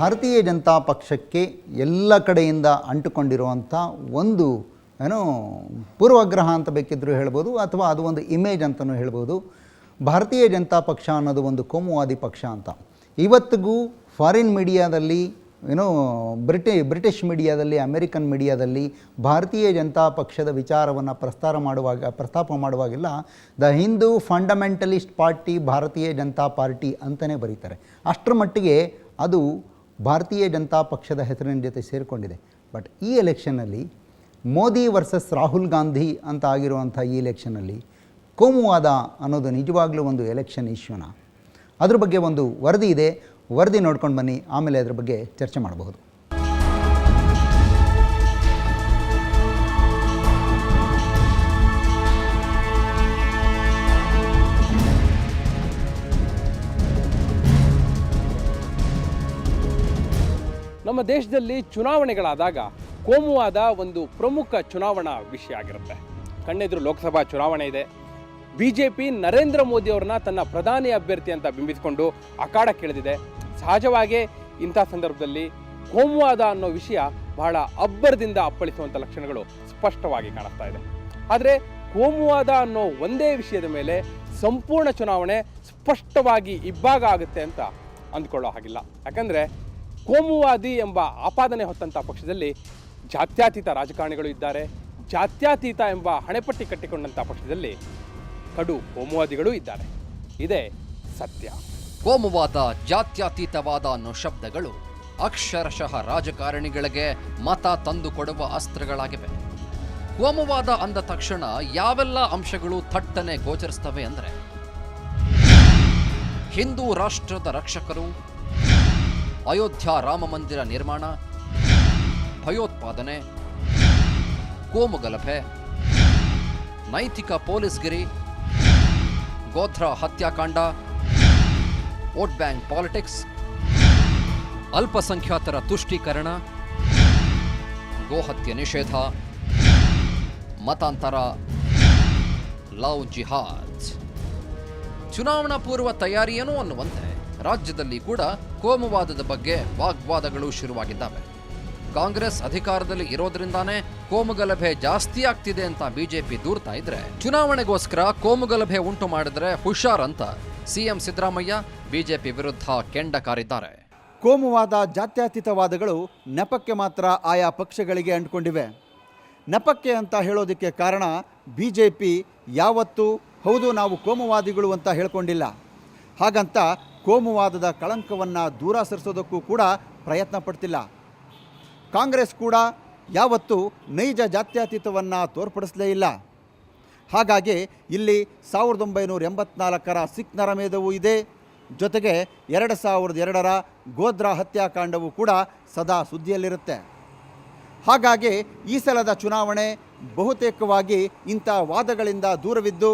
ಭಾರತೀಯ ಜನತಾ ಪಕ್ಷಕ್ಕೆ ಎಲ್ಲ ಕಡೆಯಿಂದ ಅಂಟುಕೊಂಡಿರುವಂಥ ಒಂದು ಪೂರ್ವಗ್ರಹ ಅಂತ ಬೇಕಿದ್ದರೂ ಹೇಳ್ಬೋದು, ಅಥವಾ ಅದು ಒಂದು ಇಮೇಜ್ ಅಂತಲೂ ಹೇಳ್ಬೋದು. ಭಾರತೀಯ ಜನತಾ ಪಕ್ಷ ಅನ್ನೋದು ಒಂದು ಕೋಮುವಾದಿ ಪಕ್ಷ ಅಂತ ಇವತ್ತಿಗೂ ಫಾರಿನ್ ಮೀಡಿಯಾದಲ್ಲಿ ಬ್ರಿಟಿಷ್ ಮೀಡಿಯಾದಲ್ಲಿ, ಅಮೆರಿಕನ್ ಮೀಡಿಯಾದಲ್ಲಿ ಭಾರತೀಯ ಜನತಾ ಪಕ್ಷದ ವಿಚಾರವನ್ನು ಪ್ರಸ್ತಾಪ ಮಾಡುವಾಗೆಲ್ಲ ದ ಹಿಂದೂ ಫಂಡಮೆಂಟಲಿಸ್ಟ್ ಪಾರ್ಟಿ ಭಾರತೀಯ ಜನತಾ ಪಾರ್ಟಿ ಅಂತಲೇ ಬರೀತಾರೆ. ಅಷ್ಟರ ಮಟ್ಟಿಗೆ ಅದು ಭಾರತೀಯ ಜನತಾ ಪಕ್ಷದ ಹೆಸರಿನ ಜೊತೆ ಸೇರಿಕೊಂಡಿದೆ. ಬಟ್ ಈ ಎಲೆಕ್ಷನ್ನಲ್ಲಿ ಮೋದಿ ವರ್ಸಸ್ ರಾಹುಲ್ ಗಾಂಧಿ ಅಂತ ಆಗಿರುವಂಥ ಈ ಎಲೆಕ್ಷನ್ನಲ್ಲಿ ಕೋಮುವಾದ ಅನ್ನೋದು ನಿಜವಾಗ್ಲೂ ಒಂದು ಎಲೆಕ್ಷನ್ ಇಶ್ಯೂನ? ಅದ್ರ ಬಗ್ಗೆ ಒಂದು ವರದಿ ಇದೆ, ವರದಿ ನೋಡ್ಕೊಂಡು ಬನ್ನಿ, ಆಮೇಲೆ ಅದ್ರ ಬಗ್ಗೆ ಚರ್ಚೆ ಮಾಡಬಹುದು. ನಮ್ಮ ದೇಶದಲ್ಲಿ ಚುನಾವಣೆಗಳಾದಾಗ ಕೋಮುವಾದ ಒಂದು ಪ್ರಮುಖ ಚುನಾವಣಾ ವಿಷಯ ಆಗಿರುತ್ತೆ. ಕಣ್ಣೆದುರು ಲೋಕಸಭಾ ಚುನಾವಣೆ ಇದೆ. ಬಿಜೆಪಿ ನರೇಂದ್ರ ಮೋದಿ ಅವ್ರನ್ನ ತನ್ನ ಪ್ರಧಾನಿ ಅಭ್ಯರ್ಥಿ ಅಂತ ಬಿಂಬಿಸಿಕೊಂಡು ಅಖಾಡಕ್ಕಿಳಿದಿದೆ. ಸಹಜವಾಗಿ ಇಂಥ ಸಂದರ್ಭದಲ್ಲಿ ಕೋಮುವಾದ ಅನ್ನೋ ವಿಷಯ ಬಹಳ ಅಬ್ಬರದಿಂದ ಅಪ್ಪಳಿಸುವಂಥ ಲಕ್ಷಣಗಳು ಸ್ಪಷ್ಟವಾಗಿ ಕಾಣಿಸ್ತಾ ಇದೆ. ಆದರೆ ಕೋಮುವಾದ ಅನ್ನೋ ಒಂದೇ ವಿಷಯದ ಮೇಲೆ ಸಂಪೂರ್ಣ ಚುನಾವಣೆ ಸ್ಪಷ್ಟವಾಗಿ ಇಬ್ಬಾಗ ಆಗುತ್ತೆ ಅಂತ ಅಂದ್ಕೊಳ್ಳೋ ಹಾಗಿಲ್ಲ. ಯಾಕಂದರೆ ಕೋಮುವಾದಿ ಎಂಬ ಆಪಾದನೆ ಹೊತ್ತಂಥ ಪಕ್ಷದಲ್ಲಿ ಜಾತ್ಯತೀತ ರಾಜಕಾರಣಿಗಳು ಇದ್ದಾರೆ. ಜಾತ್ಯತೀತ ಎಂಬ ಹಣೆಪಟ್ಟಿ ಕಟ್ಟಿಕೊಂಡಂಥ ಪಕ್ಷದಲ್ಲಿ ಕಡು ಕೋಮುವಾದಿಗಳೂ ಇದ್ದಾರೆ. ಇದೇ ಸತ್ಯ. ಕೋಮುವಾದ, ಜಾತ್ಯತೀತವಾದ ಅನ್ನೋ ಶಬ್ದಗಳು ಅಕ್ಷರಶಃ ರಾಜಕಾರಣಿಗಳಿಗೆ ಮತ ತಂದುಕೊಡುವ ಅಸ್ತ್ರಗಳಾಗಿವೆ. ಕೋಮುವಾದ ಅಂದ ತಕ್ಷಣ ಯಾವೆಲ್ಲ ಅಂಶಗಳು ಥಟ್ಟನೆ ಗೋಚರಿಸ್ತವೆ ಅಂದರೆ, ಹಿಂದೂ ರಾಷ್ಟ್ರದ ರಕ್ಷಕರು, ಅಯೋಧ್ಯ ರಾಮ ಮಂದಿರ ನಿರ್ಮಾಣ, ಭಯೋತ್ಪಾದನೆ, ಕೋಮುಗಲಭೆ, ನೈತಿಕ ಪೊಲೀಸ್ಗಿರಿ, ಗೋಧ್ರಾ ಹತ್ಯಾಕಾಂಡ, ವೋಟ್ ಬ್ಯಾಂಕ್ ಪಾಲಿಟಿಕ್ಸ್, ಅಲ್ಪಸಂಖ್ಯಾತರ ತುಷ್ಟೀಕರಣ, ಗೋಹತ್ಯೆ ನಿಷೇಧ, ಮತಾಂತರ, ಲವ್ ಜಿಹಾದ್. ಚುನಾವಣಾ ಪೂರ್ವ ತಯಾರಿಯೇನೋ ಅನ್ನುವಂತೆ ರಾಜ್ಯದಲ್ಲಿ ಕೂಡ ಕೋಮುವಾದದ ಬಗ್ಗೆ ವಾಗ್ವಾದಗಳು ಶುರುವಾಗಿದ್ದಾವೆ. ಕಾಂಗ್ರೆಸ್ ಅಧಿಕಾರದಲ್ಲಿ ಇರೋದ್ರಿಂದಾನೇ ಕೋಮುಗಲಭೆ ಜಾಸ್ತಿ ಆಗ್ತಿದೆ ಅಂತ ಬಿಜೆಪಿ ದೂರ್ತಾ ಇದ್ರೆ, ಚುನಾವಣೆಗೋಸ್ಕರ ಕೋಮುಗಲಭೆ ಉಂಟು ಮಾಡಿದ್ರೆ ಹುಷಾರ್ ಅಂತ ಸಿಎಂ ಸಿದ್ದರಾಮಯ್ಯ ಬಿಜೆಪಿ ವಿರುದ್ಧ ಕೆಂಡ ಕಾರಿದ್ದಾರೆ. ಕೋಮುವಾದ, ಜಾತ್ಯತೀತವಾದಗಳು ನೆಪಕ್ಕೆ ಮಾತ್ರ ಆಯಾ ಪಕ್ಷಗಳಿಗೆ ಅಂಟಿಕೊಂಡಿವೆ. ನೆಪಕ್ಕೆ ಅಂತ ಹೇಳೋದಕ್ಕೆ ಕಾರಣ ಬಿಜೆಪಿ ಯಾವತ್ತೂ ಹೌದು ನಾವು ಕೋಮುವಾದಿಗಳು ಅಂತ ಹೇಳ್ಕೊಂಡಿಲ್ಲ. ಹಾಗಂತ ಕೋಮುವಾದದ ಕಳಂಕವನ್ನು ದೂರ ಸರಿಸೋದಕ್ಕೂ ಕೂಡ ಪ್ರಯತ್ನ ಪಡ್ತಿಲ್ಲ. ಕಾಂಗ್ರೆಸ್ ಕೂಡ ಯಾವತ್ತೂ ನೈಜ ಜಾತ್ಯತೀತವನ್ನು ತೋರ್ಪಡಿಸಲೇ ಇಲ್ಲ. ಹಾಗಾಗಿ ಇಲ್ಲಿ 1984ರ ಸಿಖ್ ನರಮೇಧವೂ ಇದೆ, ಜೊತೆಗೆ 2002ರ ಗೋಧ್ರಾ ಹತ್ಯಾಕಾಂಡವೂ ಕೂಡ ಸದಾ ಸುದ್ದಿಯಲ್ಲಿರುತ್ತೆ. ಹಾಗಾಗಿ ಈ ಸಲದ ಚುನಾವಣೆ ಬಹುತೇಕವಾಗಿ ಇಂಥ ವಾದಗಳಿಂದ ದೂರವಿದ್ದು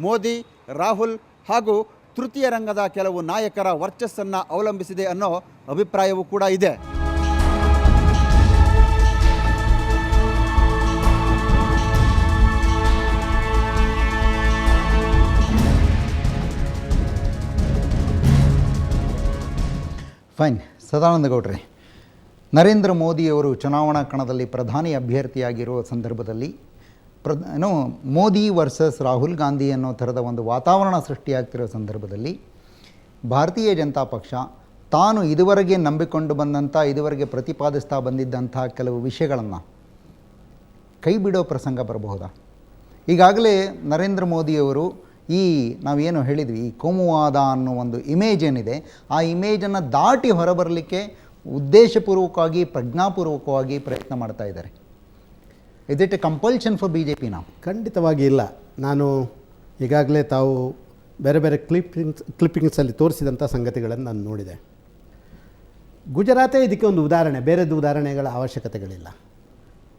ಮೋದಿ, ರಾಹುಲ್ ಹಾಗೂ ತೃತೀಯ ರಂಗದ ಕೆಲವು ನಾಯಕರ ವರ್ಚಸ್ಸನ್ನು ಅವಲಂಬಿಸಿದೆ ಅನ್ನೋ ಅಭಿಪ್ರಾಯವೂ ಕೂಡ ಇದೆ. ಫೈನ್. ಸದಾನಂದ ಗೌಡ್ರೆ, ನರೇಂದ್ರ ಮೋದಿಯವರು ಚುನಾವಣಾ ಕಣದಲ್ಲಿ ಪ್ರಧಾನಿ ಅಭ್ಯರ್ಥಿಯಾಗಿರುವ ಸಂದರ್ಭದಲ್ಲಿ ಮೋದಿ ವರ್ಸಸ್ ರಾಹುಲ್ ಗಾಂಧಿ ಅನ್ನೋ ಥರದ ಒಂದು ವಾತಾವರಣ ಸೃಷ್ಟಿಯಾಗ್ತಿರೋ ಸಂದರ್ಭದಲ್ಲಿ ಭಾರತೀಯ ಜನತಾ ಪಕ್ಷ ತಾನು ಇದುವರೆಗೆ ನಂಬಿಕೊಂಡು ಬಂದಂಥ, ಇದುವರೆಗೆ ಪ್ರತಿಪಾದಿಸ್ತಾ ಬಂದಿದ್ದಂಥ ಕೆಲವು ವಿಷಯಗಳನ್ನು ಕೈ ಬಿಡೋ ಪ್ರಸಂಗ ಬರಬಹುದಾ? ಈಗಾಗಲೇ ನರೇಂದ್ರ ಮೋದಿಯವರು ನಾವೇನು ಹೇಳಿದ್ವಿ, ಈ ಕೋಮುವಾದ ಅನ್ನೋ ಒಂದು ಇಮೇಜ್ ಏನಿದೆ, ಆ ಇಮೇಜನ್ನು ದಾಟಿ ಹೊರಬರಲಿಕ್ಕೆ ಉದ್ದೇಶಪೂರ್ವಕವಾಗಿ, ಪ್ರಜ್ಞಾಪೂರ್ವಕವಾಗಿ ಪ್ರಯತ್ನ ಮಾಡ್ತಾ ಇದ್ದಾರೆ. Is it A compulsion for BJP ನಾವು? ಖಂಡಿತವಾಗಿ ಇಲ್ಲ. ನಾನು ಈಗಾಗಲೇ ತಾವು ಬೇರೆ ಬೇರೆ ಕ್ಲಿಪ್ಪಿಂಗ್ಸಲ್ಲಿ ತೋರಿಸಿದಂಥ ಸಂಗತಿಗಳನ್ನು ನಾನು ನೋಡಿದೆ. ಗುಜರಾತೇ ಇದಕ್ಕೆ ಒಂದು ಉದಾಹರಣೆ, ಬೇರೆದು ಉದಾಹರಣೆಗಳ ಅವಶ್ಯಕತೆಗಳಿಲ್ಲ.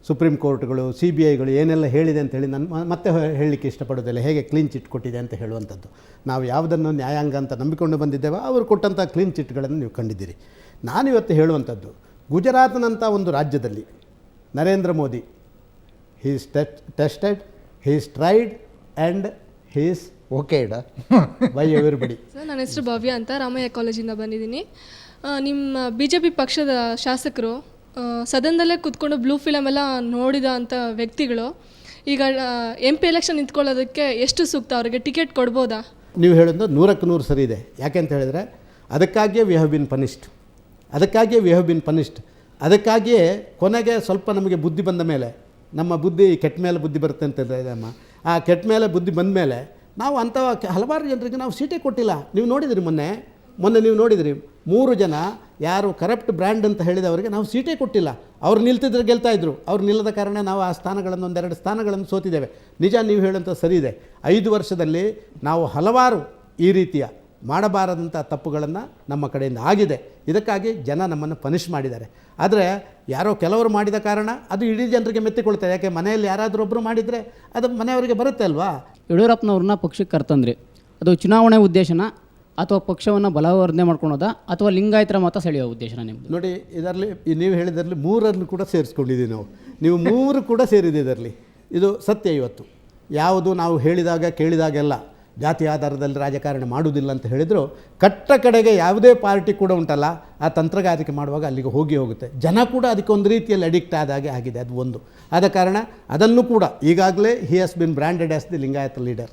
ಸುಪ್ರೀಂ ಕೋರ್ಟ್ಗಳು, CBIಗಳು ಏನೆಲ್ಲ ಹೇಳಿದೆ ಅಂತೇಳಿ ನಾನು ಮತ್ತೆ ಹೇಳಲಿಕ್ಕೆ ಇಷ್ಟಪಡೋದಿಲ್ಲ. ಹೇಗೆ ಕ್ಲೀನ್ ಚಿಟ್ ಕೊಟ್ಟಿದೆ ಅಂತ ಹೇಳುವಂಥದ್ದು. ನಾವು ಯಾವುದನ್ನು ನ್ಯಾಯಾಂಗ ಅಂತ ನಂಬಿಕೊಂಡು ಬಂದಿದ್ದೇವೆ, ಅವರು ಕೊಟ್ಟಂಥ ಕ್ಲೀನ್ ಚಿಟ್ಗಳನ್ನು ನೀವು ಕಂಡಿದ್ದೀರಿ. ನಾನಿವತ್ತು ಹೇಳುವಂಥದ್ದು, ಗುಜರಾತ್ನಂಥ ಒಂದು ರಾಜ್ಯದಲ್ಲಿ Narendra Modi he is tested, he is tried and he is okayed by everybody. Sir, ನನ್ನ ಹೆಸರು ಭವ್ಯ ಅಂತ, ರಾಮಯ್ಯ ಕಾಲೇಜಿಂದ ಬಂದಿದ್ದೀನಿ. ನಿಮ್ಮ BJP ಪಕ್ಷದ ಶಾಸಕರು ಸದನದಲ್ಲೇ ಕೂತ್ಕೊಂಡು ಬ್ಲೂ ಫಿಲಮ್ ಎಲ್ಲ ನೋಡಿದ ಅಂಥ ವ್ಯಕ್ತಿಗಳು ಈಗ MP ಎಲೆಕ್ಷನ್ ನಿಂತ್ಕೊಳ್ಳೋದಕ್ಕೆ ಎಷ್ಟು ಸೂಕ್ತ, ಅವರಿಗೆ ಟಿಕೆಟ್ ಕೊಡ್ಬೋದಾ? ನೀವು ಹೇಳೋದು 100ಕ್ಕೆ 100 ಸರಿ ಇದೆ. ಯಾಕೆ ಅಂತ ಹೇಳಿದರೆ ಅದಕ್ಕಾಗಿಯೇ ವಿ ಹ್ಯಾವ್ ಬಿನ್ ಪನಿಷ್ಡ್. ಅದಕ್ಕಾಗಿಯೇ ಕೊನೆಗೆ ಸ್ವಲ್ಪ ನಮಗೆ ಬುದ್ಧಿ ಬಂದ ಮೇಲೆ, ನಮ್ಮ ಬುದ್ಧಿ ಕೆಟ್ಟ ಮೇಲೆ ಬುದ್ಧಿ ಬರುತ್ತೆ ಅಂತ ಅಮ್ಮ, ಆ ಕೆಟ್ಟ ಮೇಲೆ ಬುದ್ಧಿ ಬಂದ ಮೇಲೆ ನಾವು ಅಂಥ ಹಲವಾರು ಜನರಿಗೆ ನಾವು ಸೀಟೇ ಕೊಟ್ಟಿಲ್ಲ. ನೀವು ನೋಡಿದಿರಿ ಮೊನ್ನೆ ನೀವು ನೋಡಿದಿರಿ 3 ಜನ ಯಾರು ಕರಪ್ಟ್ ಬ್ರ್ಯಾಂಡ್ ಅಂತ ಹೇಳಿದವರಿಗೆ ನಾವು ಸೀಟೇ ಕೊಟ್ಟಿಲ್ಲ. ಅವ್ರು ನಿಲ್ತಿದ್ರೆ ಗೆಲ್ತಾಯಿದ್ರು. ಅವ್ರು ನಿಲ್ಲದ ಕಾರಣ ನಾವು ಆ ಸ್ಥಾನಗಳನ್ನು 1-2 ಸ್ಥಾನಗಳನ್ನು ಸೋತಿದ್ದೇವೆ. ನಿಜ ನೀವು ಹೇಳೋಂಥ ಸರಿ ಇದೆ. 5 ವರ್ಷದಲ್ಲಿ ನಾವು ಹಲವಾರು ಈ ರೀತಿಯ ಮಾಡಬಾರದಂಥ ತಪ್ಪುಗಳನ್ನು ನಮ್ಮ ಕಡೆಯಿಂದ ಆಗಿದೆ. ಇದಕ್ಕಾಗಿ ಜನ ನಮ್ಮನ್ನು ಪನಿಷ್ ಮಾಡಿದ್ದಾರೆ. ಆದರೆ ಯಾರೋ ಕೆಲವರು ಮಾಡಿದ ಕಾರಣ ಅದು ಇಡೀ ಜನರಿಗೆ ಮೆತ್ತಿಕೊಳ್ತಾರೆ. ಯಾಕೆ ಮನೆಯಲ್ಲಿ ಯಾರಾದರೂ ಒಬ್ಬರು ಮಾಡಿದರೆ ಅದು ಮನೆಯವರಿಗೆ ಬರುತ್ತೆ ಅಲ್ವಾ? ಯಡಿಯೂರಪ್ಪನವ್ರನ್ನ ಪಕ್ಷಕ್ಕೆ ಕರ್ತಂದ್ರಿ, ಅದು ಚುನಾವಣೆ ಉದ್ದೇಶನ ಅಥವಾ ಪಕ್ಷವನ್ನು ಬಲವರ್ಧನೆ ಮಾಡ್ಕೊಳೋದ ಅಥವಾ ಲಿಂಗಾಯತರ ಮತ ಸೆಳೆಯೋ ಉದ್ದೇಶನ ನಿಮ್ಮದು? ನೋಡಿ, ಇದರಲ್ಲಿ ನೀವು ಹೇಳಿದ್ರಲ್ಲಿ 3ರನ್ನು ಕೂಡ ಸೇರಿಸ್ಕೊಂಡಿದ್ದೀವಿ ನಾವು. ನೀವು 3 ಕೂಡ ಸೇರಿದೆ ಇದರಲ್ಲಿ. ಇದು ಸತ್ಯ. ಇವತ್ತು ಯಾವುದು ನಾವು ಹೇಳಿದಾಗ ಕೇಳಿದಾಗೆಲ್ಲ ಜಾತಿ ಆಧಾರದಲ್ಲಿ ರಾಜಕಾರಣ ಮಾಡುವುದಿಲ್ಲ ಅಂತ ಹೇಳಿದರು, ಕಡೆಗೆ ಯಾವುದೇ ಪಾರ್ಟಿ ಕೂಡ ಉಂಟಲ್ಲ, ಆ ತಂತ್ರಗಾರಿಕೆ ಮಾಡುವಾಗ ಅಲ್ಲಿಗೆ ಹೋಗುತ್ತೆ. ಜನ ಕೂಡ ಅದಕ್ಕೆ ಒಂದು ರೀತಿಯಲ್ಲಿ ಅಡಿಕ್ಟ್ ಆದಾಗೆ ಆಗಿದೆ. ಅದು ಒಂದು. ಆದ ಕಾರಣ ಅದನ್ನು ಕೂಡ ಈಗಾಗಲೇ he has been branded as the Lingayat leader.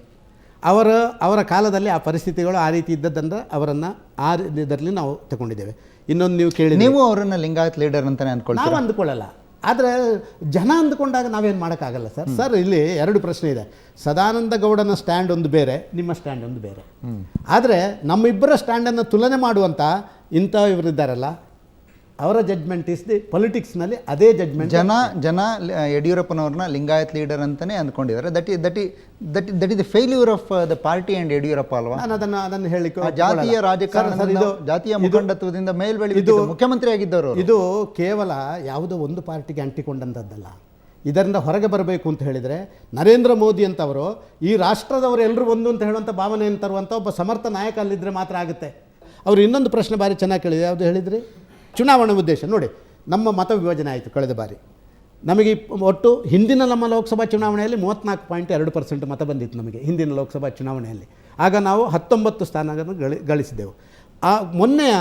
ಅವರ ಕಾಲದಲ್ಲಿ ಆ ಪರಿಸ್ಥಿತಿಗಳು ಆ ರೀತಿ ಇದ್ದದ್ದಂದ್ರೆ ಅವರನ್ನು ಆ ಇದರಲ್ಲಿ ನಾವು ತಗೊಂಡಿದ್ದೇವೆ. ಇನ್ನೊಂದು ನೀವು ಕೇಳಿ, ನೀವು ಅವರನ್ನು ಲಿಂಗಾಯತ್ ಲೀಡರ್ ಅಂತಲೇ ಅಂದ್ಕೊಳ್ತೀವಿ? ನಾವು ಅಂದ್ಕೊಳ್ಳಲ್ಲ. ಆದರೆ ಜನ ಅಂದ್ಕೊಂಡಾಗ ನಾವೇನು ಮಾಡೋಕ್ಕಾಗಲ್ಲ ಸರ್. ಇಲ್ಲಿ 2 ಪ್ರಶ್ನೆ ಇದೆ. ಸದಾನಂದ ಗೌಡನ ಸ್ಟ್ಯಾಂಡ್ ಒಂದು ಬೇರೆ, ನಿಮ್ಮ ಸ್ಟ್ಯಾಂಡ್ ಒಂದು ಬೇರೆ. ಆದರೆ ನಮ್ಮಿಬ್ಬರ ಸ್ಟ್ಯಾಂಡನ್ನು ತುಲನೆ ಮಾಡುವಂಥ ಇಂಥ ಇವರಿದ್ದಾರಲ್ಲ, ಅವರ ಜಡ್ಜ್ಮೆಂಟ್ ಇಸ್ ದಿ ಪೊಲಿಟಿಕ್ಸ್ನಲ್ಲಿ ಅದೇ ಜಡ್ಜ್ಮೆಂಟ್. ಜನ ಯಡಿಯೂರಪ್ಪನವ್ರನ್ನ ಲಿಂಗಾಯತ್ ಲೀಡರ್ ಅಂತಲೇ ಅಂದ್ಕೊಂಡಿದ್ದಾರೆ. That is the failure of the party and Yediyurappa ಅಲ್ವಾ? ನಾನು ಅದನ್ನು ಹೇಳಿಕ್ಕೆ ಜಾತಿಯ ರಾಜಕಾರಣ, ಜಾತಿಯ ಮುಖಂಡತ್ವದಿಂದ ಮೇಲ್ಬೆಳಿ ಮುಖ್ಯಮಂತ್ರಿ ಆಗಿದ್ದವರು. ಇದು ಕೇವಲ ಯಾವುದೋ ಒಂದು ಪಾರ್ಟಿಗೆ ಅಂಟಿಕೊಂಡಂಥದ್ದಲ್ಲ. ಇದರಿಂದ ಹೊರಗೆ ಬರಬೇಕು ಅಂತ ಹೇಳಿದರೆ ನರೇಂದ್ರ ಮೋದಿ ಅಂತವರು ಈ ರಾಷ್ಟ್ರದವರು ಎಲ್ಲರೂ ಒಂದು ಅಂತ ಹೇಳುವಂಥ ಭಾವನೆಯನ್ನು ತರುವಂಥ ಒಬ್ಬ ಸಮರ್ಥ ನಾಯಕ ಅಲ್ಲಿದ್ದರೆ ಮಾತ್ರ ಆಗುತ್ತೆ. ಅವರು ಇನ್ನೊಂದು ಪ್ರಶ್ನೆ ಭಾರಿ ಚೆನ್ನಾಗಿ ಕೇಳಿದೆ. ಯಾವುದು ಹೇಳಿದ್ರಿ? ಚುನಾವಣಾ ಉದ್ದೇಶ. ನೋಡಿ, ನಮ್ಮ ಮತ ವಿಭಜನೆ ಆಯಿತು ಕಳೆದ ಬಾರಿ. ನಮಗೆ ಒಟ್ಟು ಹಿಂದಿನ ನಮ್ಮ ಲೋಕಸಭಾ ಚುನಾವಣೆಯಲ್ಲಿ 34.2% ಮತ ಬಂದಿತ್ತು ನಮಗೆ ಹಿಂದಿನ ಲೋಕಸಭಾ ಚುನಾವಣೆಯಲ್ಲಿ. ಆಗ ನಾವು 19 ಸ್ಥಾನಗಳನ್ನು ಗಳಿಸಿದೆವು. ಆ ಮೊನ್ನೆಯ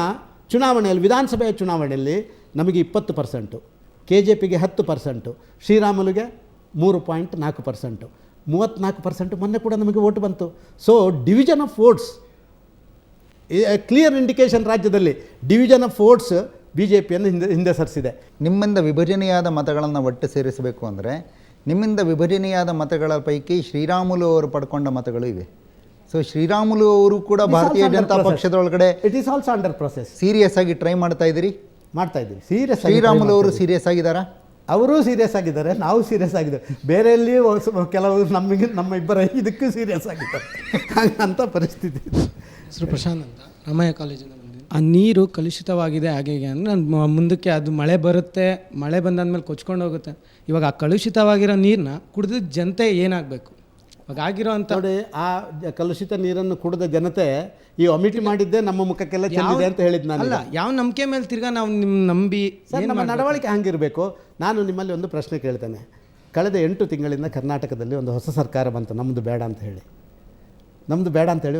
ಚುನಾವಣೆಯಲ್ಲಿ, ವಿಧಾನಸಭೆಯ ಚುನಾವಣೆಯಲ್ಲಿ ನಮಗೆ 20%, KJPಗೆ 10%, ಶ್ರೀರಾಮುಲುಗೆ 3.4%, 34% ಮೊನ್ನೆ ಕೂಡ ನಮಗೆ ಓಟ್ ಬಂತು. So division of votes, clear indication ರಾಜ್ಯದಲ್ಲಿ ಡಿವಿಷನ್ ಆಫ್ ವೋಟ್ಸ್ BJPಯನ್ನು ಹಿಂದೆ ಸರಿಸಿದೆ. ನಿಮ್ಮಿಂದ ವಿಭಜನೆಯಾದ ಮತಗಳನ್ನು ಒಟ್ಟು ಸೇರಿಸಬೇಕು ಅಂದರೆ ನಿಮ್ಮಿಂದ ವಿಭಜನೆಯಾದ ಮತಗಳ ಪೈಕಿ ಶ್ರೀರಾಮುಲು ಅವರು ಪಡ್ಕೊಂಡ ಮತಗಳು ಇವೆ. ಸೊ ಶ್ರೀರಾಮುಲು ಅವರು ಕೂಡ ಭಾರತೀಯ ಜನತಾ ಪಕ್ಷದೊಳಗಡೆ it is also under process. Serious ಆಗಿ ಟ್ರೈ ಮಾಡ್ತಾ ಇದ್ದೀರಿ? ಸೀರಿಯಸ್. ಶ್ರೀರಾಮುಲು ಅವರು ಸೀರಿಯಸ್ ಆಗಿದ್ದಾರಾ? ಅವರೂ ಸೀರಿಯಸ್ ಆಗಿದ್ದಾರೆ, ನಾವು ಸೀರಿಯಸ್ ಆಗಿದ್ದೇವೆ. ಬೇರೆಯಲ್ಲಿ ಕೆಲವರು ನಮ್ಮ ಇಬ್ಬರ ಇದಕ್ಕೂ ಸೀರಿಯಸ್ ಆಗಿದ್ದಾರೆ. ಅಂಥ ಪರಿಸ್ಥಿತಿ. ಹೆಸರು ಪ್ರಶಾಂತ್ ಅಂತ, ರಾಮಯ್ಯ ಕಾಲೇಜಿಂದ ಬಂದಿದ್ದೀನಿ. ಆ ನೀರು ಕಲುಷಿತವಾಗಿದೆ ಹಾಗೆ ಅಂದರೆ ನಾನು ಮುಂದಕ್ಕೆ ಅದು ಮಳೆ ಬರುತ್ತೆ, ಮಳೆ ಬಂದಾದ್ಮೇಲೆ ಕೊಚ್ಕೊಂಡು ಹೋಗುತ್ತೆ. ಇವಾಗ ಆ ಕಲುಷಿತವಾಗಿರೋ ನೀರನ್ನ ಕುಡಿದ ಜನತೆ ಏನಾಗಬೇಕು? ಇವಾಗ ಆಗಿರೋ ಅಂತ ನೋಡಿ, ಆ ಕಲುಷಿತ ನೀರನ್ನು ಕುಡಿದ ಜನತೆ ಈ ಒಮಿಟಿ ಮಾಡಿದ್ದೆ ನಮ್ಮ ಮುಖಕ್ಕೆಲ್ಲ ಚೆಲ್ಲಿದೆ ಅಂತ ಹೇಳಿದ್ದು ನಾನು. ಅಲ್ಲ, ಯಾವ ನಂಬಿಕೆ ಮೇಲೆ ತಿರ್ಗಾ ನಾವು ನಂಬಿ ನಮ್ಮ ನಡವಳಿಕೆ ಹಂಗಿರಬೇಕು. ನಾನು ನಿಮ್ಮಲ್ಲಿ ಒಂದು ಪ್ರಶ್ನೆ ಕೇಳ್ತೇನೆ. ಕಳೆದ 8 ತಿಂಗಳಿಂದ ಕರ್ನಾಟಕದಲ್ಲಿ ಒಂದು ಹೊಸ ಸರ್ಕಾರ ಬಂತು, ನಮ್ಮದು ಬೇಡ ಅಂತ ಹೇಳಿ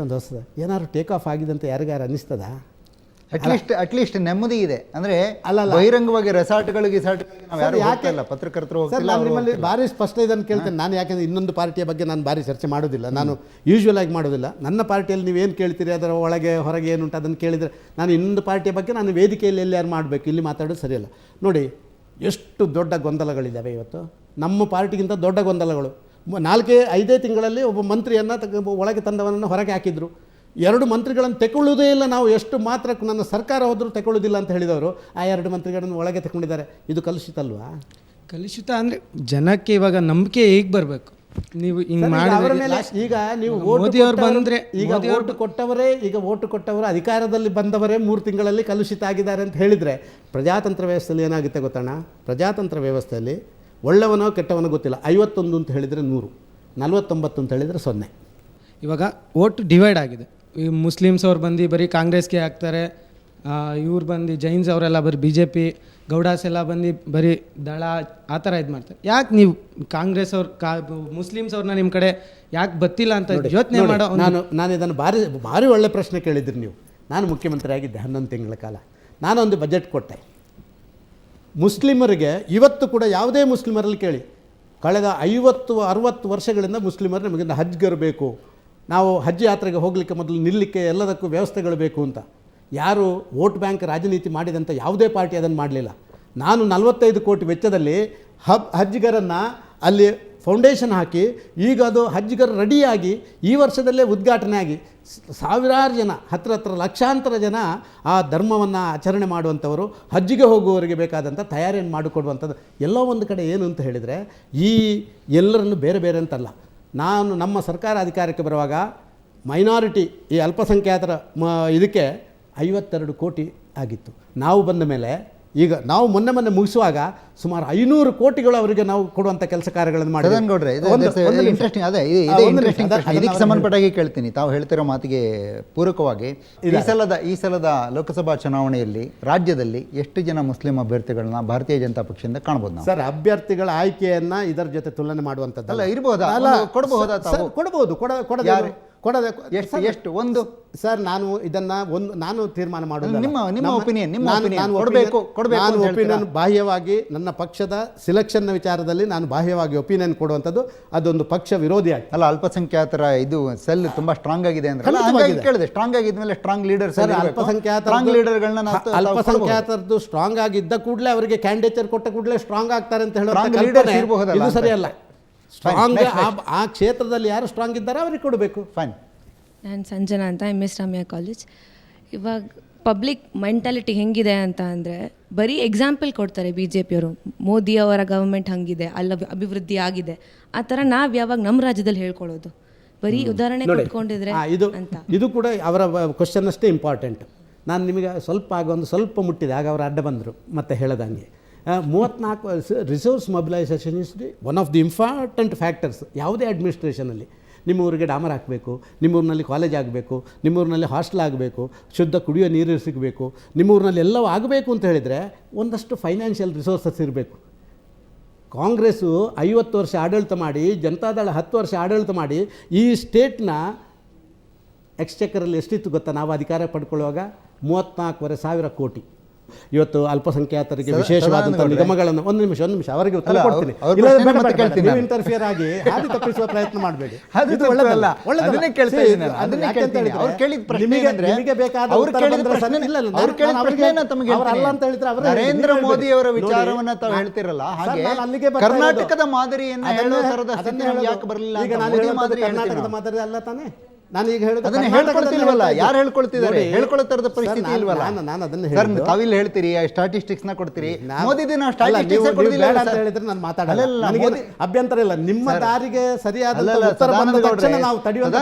ಒಂದು ಹೊಸದು ಏನಾದ್ರು ಟೇಕ್ ಆಫ್ ಆಗಿದೆ ಅಂತ ಯಾರಿಗಾರು ಅನ್ನಿಸ್ತದಾ? ಅಟ್ಲೀಸ್ಟ್ ನೆಮ್ಮದಿ ಇದೆ ಅಂದರೆ ಬಹಿರಂಗವಾಗಿ ರೆಸಾರ್ಟ್ಗಳಿಗೆ ಪತ್ರಕರ್ತರು ನಿಮ್ಮಲ್ಲಿ ಭಾರಿ ಸ್ಪಷ್ಟ ಇದನ್ನು ಕೇಳ್ತೇನೆ ನಾನು. ಯಾಕೆಂದರೆ ಇನ್ನೊಂದು ಪಾರ್ಟಿಯ ಬಗ್ಗೆ ನಾನು ಭಾರಿ ಚರ್ಚೆ ಮಾಡೋದಿಲ್ಲ, ನಾನು ಯೂಶ್ವಲ್ ಆಗಿ ಮಾಡೋದಿಲ್ಲ. ನನ್ನ ಪಾರ್ಟಿಯಲ್ಲಿ ನೀವೇನು ಕೇಳ್ತೀರಿ ಅದರ ಒಳಗೆ ಹೊರಗೆ ಏನುಂಟು ಅದನ್ನು ಕೇಳಿದರೆ ನಾನು ಇನ್ನೊಂದು ಪಾರ್ಟಿಯ ಬಗ್ಗೆ ನಾನು ವೇದಿಕೆಯಲ್ಲಿ ಎಲ್ಲಾರು ಮಾಡಬೇಕು, ಇಲ್ಲಿ ಮಾತಾಡೋದು ಸರಿಯಲ್ಲ. ನೋಡಿ, ಎಷ್ಟು ದೊಡ್ಡ ಗೊಂದಲಗಳಿದ್ದಾವೆ ಇವತ್ತು. ನಮ್ಮ ಪಾರ್ಟಿಗಿಂತ ದೊಡ್ಡ ಗೊಂದಲಗಳು. 4-5 ತಿಂಗಳಲ್ಲಿ ಒಬ್ಬ ಮಂತ್ರಿಯನ್ನು ಒಳಗೆ ತಂದವನನ್ನು ಹೊರಗೆ ಹಾಕಿದ್ರು. 2 ಮಂತ್ರಿಗಳನ್ನು ತಗೊಳ್ಳೋದೇ ಇಲ್ಲ ನಾವು. ಎಷ್ಟು ಮಾತ್ರ ನನ್ನ ಸರ್ಕಾರ ಹೋದರೂ ತಗೊಳ್ಳೋದಿಲ್ಲ ಅಂತ ಹೇಳಿದವರು ಆ 2 ಮಂತ್ರಿಗಳನ್ನು ಒಳಗೆ ತಗೊಂಡಿದ್ದಾರೆ. ಇದು ಕಲುಷಿತ ಅಲ್ವಾ? ಕಲುಷಿತ ಅಂದರೆ ಜನಕ್ಕೆ ಇವಾಗ ನಂಬಿಕೆ ಹೇಗೆ ಬರಬೇಕು? ನೀವು ಹಿಂಗೆ ಮಾಡಿದ್ರೆ ಈಗ ನೀವು ಮೋದಿಯವರು ಬಂದರೆ ಈಗ ಓಟು ಕೊಟ್ಟವರು ಅಧಿಕಾರದಲ್ಲಿ ಬಂದವರೇ 3 ತಿಂಗಳಲ್ಲಿ ಕಲುಷಿತ ಆಗಿದ್ದಾರೆ ಅಂತ ಹೇಳಿದರೆ ಪ್ರಜಾತಂತ್ರ ವ್ಯವಸ್ಥೆಯಲ್ಲಿ ಏನಾಗುತ್ತೆ ಗೊತ್ತಣ್ಣ? ಪ್ರಜಾತಂತ್ರ ವ್ಯವಸ್ಥೆಯಲ್ಲಿ ಒಳ್ಳೆಯವನೋ ಕೆಟ್ಟವನೋ ಗೊತ್ತಿಲ್ಲ. 51 ಅಂತ ಹೇಳಿದರೆ 100, 49 ಅಂತ ಹೇಳಿದರೆ 0. ಇವಾಗ ಓಟ್ ಡಿವೈಡ್ ಆಗಿದೆ. ಈ ಮುಸ್ಲಿಮ್ಸ್ ಅವ್ರು ಬಂದು ಬರೀ ಕಾಂಗ್ರೆಸ್ಗೆ ಹಾಕ್ತಾರೆ, ಇವ್ರು ಬಂದು ಜೈನ್ಸ್ ಅವರೆಲ್ಲ ಬರೀ BJP, ಗೌಡಾಸ್ ಎಲ್ಲ ಬಂದು ಬರೀ ದಳ ಆ ಥರ ಇದು ಮಾಡ್ತಾರೆ. ಯಾಕೆ ನೀವು ಕಾಂಗ್ರೆಸ್ ಅವ್ರು ಮುಸ್ಲಿಮ್ಸ್ ಅವ್ರನ್ನ ನಿಮ್ಮ ಕಡೆ ಯಾಕೆ ಬತ್ತಿಲ್ಲ ಅಂತ ಯೋಚನೆ ಮಾಡೋ. ನಾನು ಇದನ್ನು ಭಾರಿ ಒಳ್ಳೆ ಪ್ರಶ್ನೆ ಕೇಳಿದ್ರಿ ನೀವು. ನಾನು ಮುಖ್ಯಮಂತ್ರಿ ಆಗಿದ್ದೆ 11 ತಿಂಗಳ ಕಾಲ. ನಾನೊಂದು ಬಜೆಟ್ ಕೊಟ್ಟೆ. ಮುಸ್ಲಿಮರಿಗೆ ಇವತ್ತು ಕೂಡ ಯಾವುದೇ ಮುಸ್ಲಿಮರಲ್ಲಿ ಕೇಳಿ, ಕಳೆದ 50-60 ವರ್ಷಗಳಿಂದ ಮುಸ್ಲಿಮರು ನಮಗಿಂದ ಹಜ್ಗರು ಬೇಕು, ನಾವು ಹಜ್ ಯಾತ್ರೆಗೆ ಹೋಗಲಿಕ್ಕೆ ಮೊದಲು ನಿಲ್ಲಲಿಕ್ಕೆ ಎಲ್ಲದಕ್ಕೂ ವ್ಯವಸ್ಥೆಗಳು ಬೇಕು ಅಂತ. ಯಾರು ವೋಟ್ ಬ್ಯಾಂಕ್ ರಾಜನೀತಿ ಮಾಡಿದಂಥ ಯಾವುದೇ ಪಾರ್ಟಿ ಅದನ್ನು ಮಾಡಲಿಲ್ಲ. ನಾನು 45 ಕೋಟಿ ವೆಚ್ಚದಲ್ಲಿ ಹಜ್ಗರನ್ನು ಅಲ್ಲಿ ಫೌಂಡೇಶನ್ ಹಾಕಿ, ಈಗ ಅದು ಹಜ್ಗರ್ ರೆಡಿಯಾಗಿ ಈ ವರ್ಷದಲ್ಲೇ ಉದ್ಘಾಟನೆ ಆಗಿ ಸಾವಿರಾರು ಜನ, ಹತ್ರ ಲಕ್ಷಾಂತರ ಜನ ಆ ಧರ್ಮವನ್ನು ಆಚರಣೆ ಮಾಡುವಂಥವರು, ಹಜ್ಜಿಗೆ ಹೋಗುವವರಿಗೆ ಬೇಕಾದಂಥ ತಯಾರಿಯನ್ನು ಮಾಡಿಕೊಡುವಂಥದ್ದು. ಎಲ್ಲೋ ಒಂದು ಕಡೆ ಏನು ಅಂತ ಹೇಳಿದರೆ, ಈ ಎಲ್ಲರನ್ನು ಬೇರೆ ಬೇರೆ ಅಂತಲ್ಲ. ನಾನು ನಮ್ಮ ಸರ್ಕಾರ ಅಧಿಕಾರಕ್ಕೆ ಬರುವಾಗ ಮೈನಾರಿಟಿ ಈ ಅಲ್ಪಸಂಖ್ಯಾತರ ಇದಕ್ಕೆ 52 ಕೋಟಿ ಆಗಿತ್ತು. ನಾವು ಬಂದ ಮೇಲೆ ಈಗ ನಾವು ಮೊನ್ನೆ ಮುಗಿಸುವಾಗ ಸುಮಾರು 500 ಕೋಟಿಗಳು ಅವರಿಗೆ ನಾವು ಕೊಡುವಂಥ ಕೆಲಸ ಕಾರ್ಯಗಳನ್ನು ಮಾಡಿದ್ರೆ ಇಂಟ್ರೆಸ್ಟಿಂಗ್. ಅದೇ ಇದಕ್ಕೆ ಸಂಬಂಧಪಟ್ಟಾಗಿ ಕೇಳ್ತೀನಿ. ತಾವು ಹೇಳ್ತಿರೋ ಮಾತಿಗೆ ಪೂರಕವಾಗಿ ಈ ಸಲದ ಲೋಕಸಭಾ ಚುನಾವಣೆಯಲ್ಲಿ ರಾಜ್ಯದಲ್ಲಿ ಎಷ್ಟು ಜನ ಮುಸ್ಲಿಂ ಅಭ್ಯರ್ಥಿಗಳನ್ನ ಭಾರತೀಯ ಜನತಾ ಪಕ್ಷದಿಂದ ಕಾಣಬಹುದು ನಾವು? ಸರ್, ಅಭ್ಯರ್ಥಿಗಳ ಆಯ್ಕೆಯನ್ನ ಇದರ ಜೊತೆ ತುಲನೆ ಮಾಡುವಂಥದ್ದಲ್ಲ. ಇರಬಹುದಾ? ಕೊಡಬಹುದಾ? ತಾವು ಕೊಡಬಹುದು. ಎಷ್ಟು ಒಂದು ಸರ್, ನಾನು ತೀರ್ಮಾನ ಮಾಡೋದು ನಿಮ್ಮ ಒಪಿನಿಯನ್. ನಾನು ಒಪಿನಿಯನ್ ಬಾಹ್ಯವಾಗಿ ನನ್ನ ಪಕ್ಷದ ಸಿಲೆಕ್ಷನ್ನ ವಿಚಾರದಲ್ಲಿ ನಾನು ಬಾಹ್ಯವಾಗಿ ಒಪಿನಿಯನ್ ಕೊಡುವಂಥದ್ದು ಅದೊಂದು ಪಕ್ಷ ವಿರೋಧಿ ಆಗಿ ಅಲ್ಲ. ಅಲ್ಪಸಂಖ್ಯಾತರ ಇದು ಸೆಲ್ ತುಂಬಾ ಸ್ಟ್ರಾಂಗ್ ಆಗಿದೆ ಅಂದ್ರೆ ಕೇಳಿದೆ. ಸ್ಟ್ರಾಂಗ್ ಆಗಿದ್ಮೇಲೆ ಸ್ಟ್ರಾಂಗ್ ಲೀಡರ್ಸ್, ಅಲ್ಪಸಂಖ್ಯಾತರದ್ದು ಸ್ಟ್ರಾಂಗ್ ಆಗಿದ್ದ ಕೂಡಲೇ ಅವರಿಗೆ ಕ್ಯಾಂಡಿಡೇಚರ್ ಕೊಟ್ಟ ಕೂಡಲೇ ಸ್ಟ್ರಾಂಗ್ ಆಗ್ತಾರೆ ಅಂತ ಹೇಳೋದು ಇದು ಸರಿಯಲ್ಲ. ಸ್ಟ್ರಾಂಗ್ ಆ ಕ್ಷೇತ್ರದಲ್ಲಿ ಯಾರು ಸ್ಟ್ರಾಂಗ್ ಇದ್ದಾರೆ ಅವ್ರಿಗೆ ಕೊಡಬೇಕು. ಫೈನ್. ನಾನು ಸಂಜನಾ ಅಂತ MS ರಾಮಯ್ಯ ಕಾಲೇಜ್. ಇವಾಗ ಪಬ್ಲಿಕ್ ಮೆಂಟಾಲಿಟಿ ಹೆಂಗಿದೆ ಅಂತ ಅಂದರೆ, ಬರೀ ಎಕ್ಸಾಂಪಲ್ ಕೊಡ್ತಾರೆ BJPಯವರು. ಮೋದಿಯವರ ಗವರ್ಮೆಂಟ್ ಹಂಗಿದೆ, ಅಭಿವೃದ್ಧಿ ಆಗಿದೆ, ಆ ಥರ ನಾವು ಯಾವಾಗ ನಮ್ಮ ರಾಜ್ಯದಲ್ಲಿ ಹೇಳ್ಕೊಳ್ಳೋದು? ಬರೀ ಉದಾಹರಣೆ ಕೊಟ್ಕೊಂಡಿದ್ರೆ ಇದು ಕೂಡ ಅವರ ಕ್ವಶನ್ ಅಷ್ಟೇ ಇಂಪಾರ್ಟೆಂಟ್. ನಾನು ನಿಮಗೆ ಸ್ವಲ್ಪ ಮುಟ್ಟಿದೆ, ಆಗ ಅವರು ಅಡ್ಡ ಬಂದರು ಮತ್ತೆ ಹೇಳದಂಗೆ. 34 resource mobilisation is one of the important factors ಯಾವುದೇ ಅಡ್ಮಿನಿಸ್ಟ್ರೇಷನಲ್ಲಿ. ನಿಮ್ಮ ಊರಿಗೆ ಡಾಮರ್ ಹಾಕಬೇಕು, ನಿಮ್ಮೂರಿನಲ್ಲಿ ಕಾಲೇಜ್ ಆಗಬೇಕು, ನಿಮ್ಮೂರಿನಲ್ಲಿ ಹಾಸ್ಟೆಲ್ ಆಗಬೇಕು, ಶುದ್ಧ ಕುಡಿಯೋ ನೀರು ಸಿಗಬೇಕು, ನಿಮ್ಮೂರಿನಲ್ಲಿ ಎಲ್ಲವೂ ಆಗಬೇಕು ಅಂತ ಹೇಳಿದರೆ ಒಂದಷ್ಟು ಫೈನಾನ್ಷಿಯಲ್ ರಿಸೋರ್ಸಸ್ ಇರಬೇಕು. ಕಾಂಗ್ರೆಸ್ಸು 50 ವರ್ಷ ಆಡಳಿತ ಮಾಡಿ, ಜನತಾದಳ 10 ವರ್ಷ ಆಡಳಿತ ಮಾಡಿ, ಈ ಸ್ಟೇಟ್ನ ಎಕ್ಸ್ಚೆಕರಲ್ಲಿ ಎಷ್ಟಿತ್ತು ಗೊತ್ತಾ? ನಾವು ಅಧಿಕಾರ ಪಡ್ಕೊಳ್ಳುವಾಗ 34,500 ಕೋಟಿ. ಇವತ್ತು ಅಲ್ಪಸಂಖ್ಯಾತರಿಗೆ ವಿಶೇಷವಾದಂಥ ನಿಗಮಗಳನ್ನು ಒಂದು ನಿಮಿಷ ಅವರಿಗೆ ಉತ್ತರ ಕೊಡ್ತೀನಿ. ಇಂಟರ್ಫಿಯರ್ ಆಗಿ ಹಾದಿ ತಪ್ಪಿಸುವ ಪ್ರಯತ್ನ ಮಾಡಬೇಡಿ. ನರೇಂದ್ರ ಮೋದಿ ಅವರ ವಿಚಾರವನ್ನ ತಾವು ಹೇಳ್ತಿರಲ್ಲ, ಹಾಗೆ ಕರ್ನಾಟಕದ ಮಾದರಿಯನ್ನ ಹೇಳೋ ತರದ ಯಾಕೆ ಬರಲಿಲ್ಲ? ಕರ್ನಾಟಕದ ಮಾದರಿ ಅಲ್ಲ ತಾನೇ ನಾನು ಈಗ ಹೇಳೋದು. ಅದನ್ನ ಹೇಳ್ಕೊಳ್ತಿಲ್ವಲ್ಲ, ಯಾರು ಹೇಳ್ಕೊಳ್ತಿದ್ದಾರೆ? ಹೇಳ್ಕೊಳ್ಳೋ ಪರಿಸ್ಥಿತಿ ಇಲ್ವಲ್ಲ. ನಾನು ಅದನ್ನ ಸರ್, ತಾವಿಲ್ಲಿ ಹೇಳ್ತೀರಿ, ಸ್ಟಾಟಿಸ್ಟಿಕ್ಸ್ ನ ಕೊಡ್ತೀರಿ. ಮೋದಿ ದಿನ ಸ್ಟಾಟಿಸ್ಟಿಕ್ಸ್ ಕೊಡಲಿಲ್ಲ ಅಂತ ಹೇಳಿದ್ರೆ ನಾನು ಮಾತಾಡಲ್ಲ, ಅಭ್ಯಂತರ ಇಲ್ಲ. ನಿಮ್ಮ ದಾರಿಗೆ ಸರಿಯಾದ ಉತ್ತರ ಬಂದ ತಕ್ಷಣ ನಾವು ತಡೆಯುವಂತ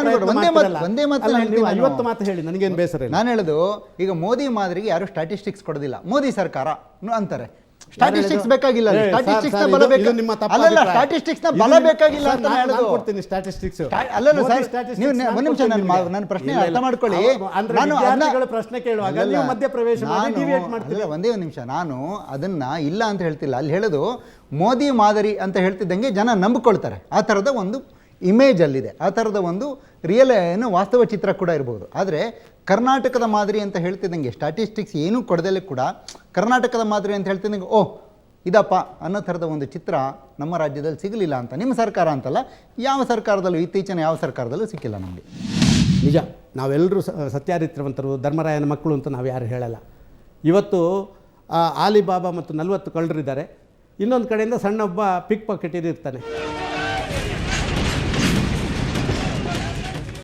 ಒಂದೇ ಮಾತು 50 ಮಾತು ಹೇಳಿ ನನಗೇನು ಬೇಸರ. ನಾನು ಹೇಳೋದು, ಈಗ ಮೋದಿ ಮಾದರಿಗೆ ಯಾರು ಸ್ಟಾಟಿಸ್ಟಿಕ್ಸ್ ಕೊಡೋದಿಲ್ಲ, ಮೋದಿ ಸರ್ಕಾರ ಅಂತಾರೆ. ಸ್ಟಾಟಿಸ್ಟಿಕ್ಸ್ ಬೇಕಾಗಿಲ್ಲ, ಸ್ಟಾಟಿಸ್ಟಿಕ್ಸ್ ನ ಬಲ ಬೇಕಾಗಿಲ್ಲ ಅಂತ ಹೇಳೋದು. ಸ್ಟಾಟಿಸ್ಟಿಕ್ಸ್ ಅಲ್ಲಲ್ಲ ಸರ್, ನೀವು ಒಂದು ನಿಮಿಷ ನನ್ನ ಪ್ರಶ್ನೆ ಅರ್ಥ ಮಾಡ್ಕೊಳ್ಳಿ. ಪ್ರಶ್ನೆ ಕೇಳುವಾಗ ಮಧ್ಯ ಪ್ರವೇಶ ಒಂದೇ ಒಂದು ನಿಮಿಷ, ನಾನು ಅದನ್ನ ಇಲ್ಲ ಅಂತ ಹೇಳ್ತಿಲ್ಲ. ಅಲ್ಲಿ ಹೇಳೋದು ಮೋದಿ ಮಾದರಿ ಅಂತ ಹೇಳ್ತಿದ್ದಂಗೆ ಜನ ನಂಬಿಕೊಳ್ತಾರೆ. ಆ ಥರದ ಒಂದು ಇಮೇಜ್ ಅಲ್ಲಿದೆ, ಆ ಥರದ ಒಂದು ವಾಸ್ತವ ಚಿತ್ರ ಕೂಡ ಇರ್ಬೋದು. ಆದರೆ ಕರ್ನಾಟಕದ ಮಾದರಿ ಅಂತ ಹೇಳ್ತಿದ್ದಂಗೆ ಸ್ಟಾಟಿಸ್ಟಿಕ್ಸ್ ಏನೂ ಕೊಡದಲ್ಲೇ ಕೂಡ ಕರ್ನಾಟಕದ ಮಾದರಿ ಅಂತ ಹೇಳ್ತಿದ್ದಂಗೆ ಇದಪ್ಪ ಅನ್ನೋ ಥರದ ಒಂದು ಚಿತ್ರ ನಮ್ಮ ರಾಜ್ಯದಲ್ಲಿ ಸಿಗಲಿಲ್ಲ ಅಂತ. ನಿಮ್ಮ ಸರ್ಕಾರ ಅಂತಲ್ಲ, ಯಾವ ಸರ್ಕಾರದಲ್ಲೂ ಇತ್ತೀಚಿನ ಯಾವ ಸರ್ಕಾರದಲ್ಲೂ ಸಿಕ್ಕಿಲ್ಲ ನಮಗೆ. ನಿಜ, ನಾವೆಲ್ಲರೂ ಸತ್ಯಾರಿತ್ರವಂತರು, ಧರ್ಮರಾಯನ ಮಕ್ಕಳು ಅಂತ ನಾವು ಯಾರು ಹೇಳಲ್ಲ. ಇವತ್ತು ಆಲಿಬಾಬಾ ಮತ್ತು 40 ಕಳ್ಳರಿದ್ದಾರೆ, ಇನ್ನೊಂದು ಕಡೆಯಿಂದ ಸಣ್ಣ ಒಬ್ಬ ಪಿಕ್ ಪಾಕೆಟ್ ಇರ್ತಾನೆ.